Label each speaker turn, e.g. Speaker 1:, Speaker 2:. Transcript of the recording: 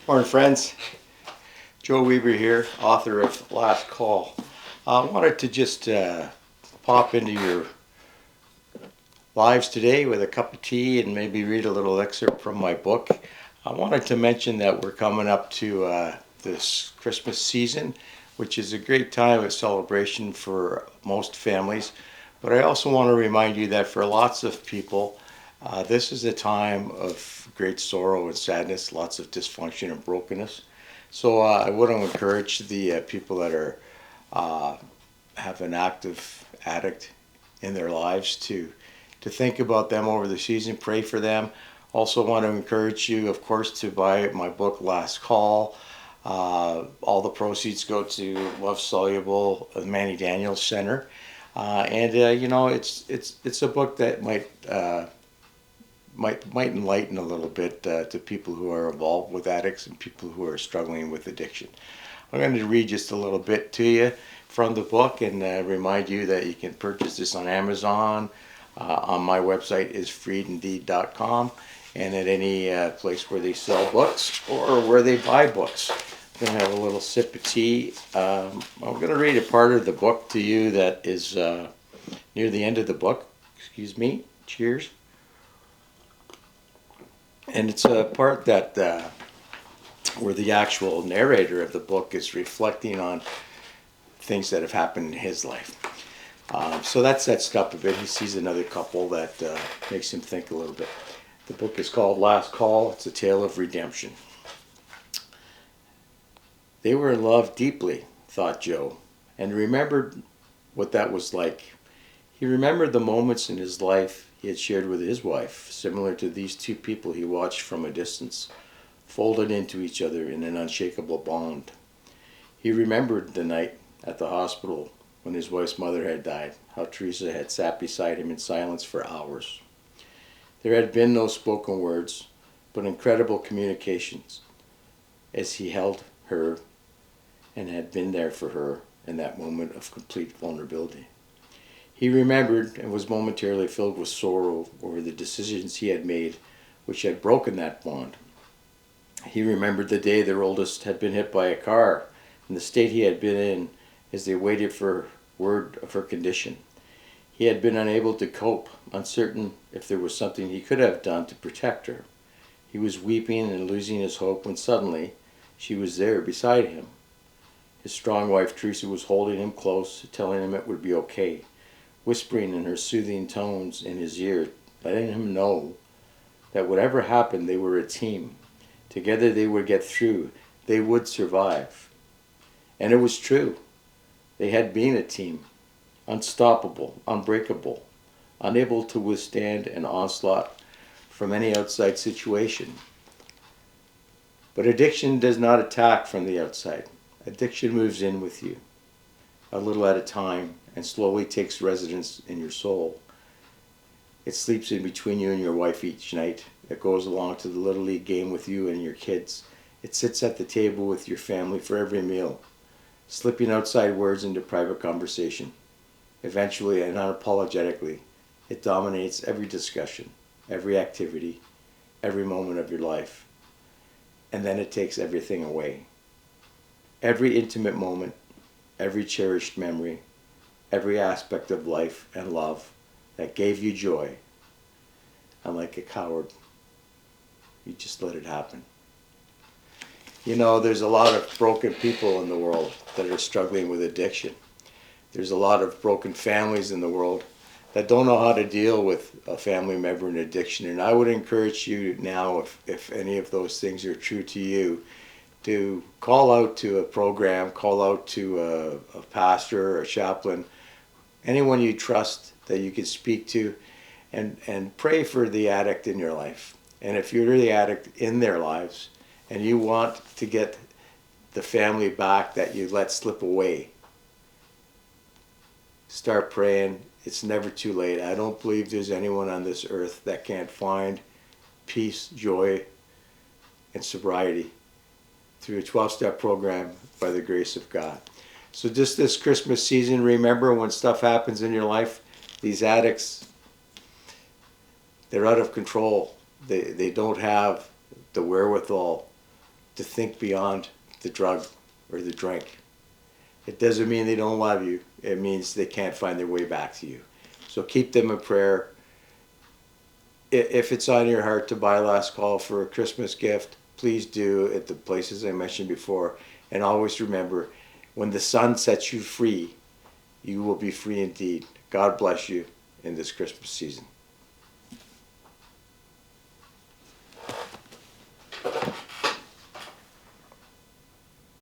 Speaker 1: Morning, friends. Joe Weaver here, author of Last Call. I wanted to just pop into your lives today with a cup of tea and maybe read a little excerpt from my book. I wanted to mention that we're coming up to this Christmas season, which is a great time of celebration for most families. But I also want to remind you that for lots of people, this is a time of great sorrow and sadness, lots of dysfunction and brokenness. So I want to encourage the people that are have an active addict in their lives to think about them over the season, pray for them. Also want to encourage you, of course, to buy my book, Last Call. All the proceeds go to Love Soluble, Manny Daniels Center. It's a book that might enlighten a little bit to people who are involved with addicts and people who are struggling with addiction. I'm going to read just a little bit to you from the book and remind you that you can purchase this on Amazon. On my website is freedindeed.com, and at any place where they sell books or where they buy books. I'm going to have a little sip of tea. I'm going to read a part of the book to you that is near the end of the book. Excuse me. Cheers. And it's a part that where the actual narrator of the book is reflecting on things that have happened in his life. So that sets it up a bit. He sees another couple that makes him think a little bit. The book is called Last Call. It's a tale of redemption. They were in love deeply, thought Joe, and remembered what that was like. He remembered the moments in his life he had shared with his wife, similar to these two people he watched from a distance, folded into each other in an unshakable bond. He remembered the night at the hospital when his wife's mother had died, how Teresa had sat beside him in silence for hours. There had been no spoken words, but incredible communications as he held her and had been there for her in that moment of complete vulnerability. He remembered and was momentarily filled with sorrow over the decisions he had made which had broken that bond. He remembered the day their oldest had been hit by a car and the state he had been in as they waited for word of her condition. He had been unable to cope, uncertain if there was something he could have done to protect her. He was weeping and losing his hope when suddenly she was there beside him. His strong wife Teresa was holding him close, telling him it would be okay, whispering in her soothing tones in his ear, letting him know that whatever happened, they were a team. Together they would get through. They would survive. And it was true. They had been a team, unstoppable, unbreakable, unable to withstand an onslaught from any outside situation. But addiction does not attack from the outside. Addiction moves in with you, a little at a time, and slowly takes residence in your soul. It sleeps in between you and your wife each night. It goes along to the Little League game with you and your kids. It sits at the table with your family for every meal, slipping outside words into private conversation. Eventually and unapologetically, it dominates every discussion, every activity, every moment of your life. And then it takes everything away. Every intimate moment, every cherished memory, every aspect of life and love that gave you joy. And like a coward, you just let it happen. You know, there's a lot of broken people in the world that are struggling with addiction. There's a lot of broken families in the world that don't know how to deal with a family member in addiction. And I would encourage you now, if any of those things are true to you, to call out to a program, call out to a pastor or a chaplain, anyone you trust that you can speak to, and pray for the addict in your life. And if you're the addict in their lives and you want to get the family back that you let slip away, start praying. It's never too late. I don't believe there's anyone on this earth that can't find peace, joy, and sobriety through a 12-step program by the grace of God. So just this Christmas season, remember when stuff happens in your life, these addicts, they're out of control. They don't have the wherewithal to think beyond the drug or the drink. It doesn't mean they don't love you. It means they can't find their way back to you. So keep them in prayer. If it's on your heart to buy Last Call for a Christmas gift, please do at the places I mentioned before. And always remember, when the sun sets you free, you will be free indeed. God bless you in this Christmas season.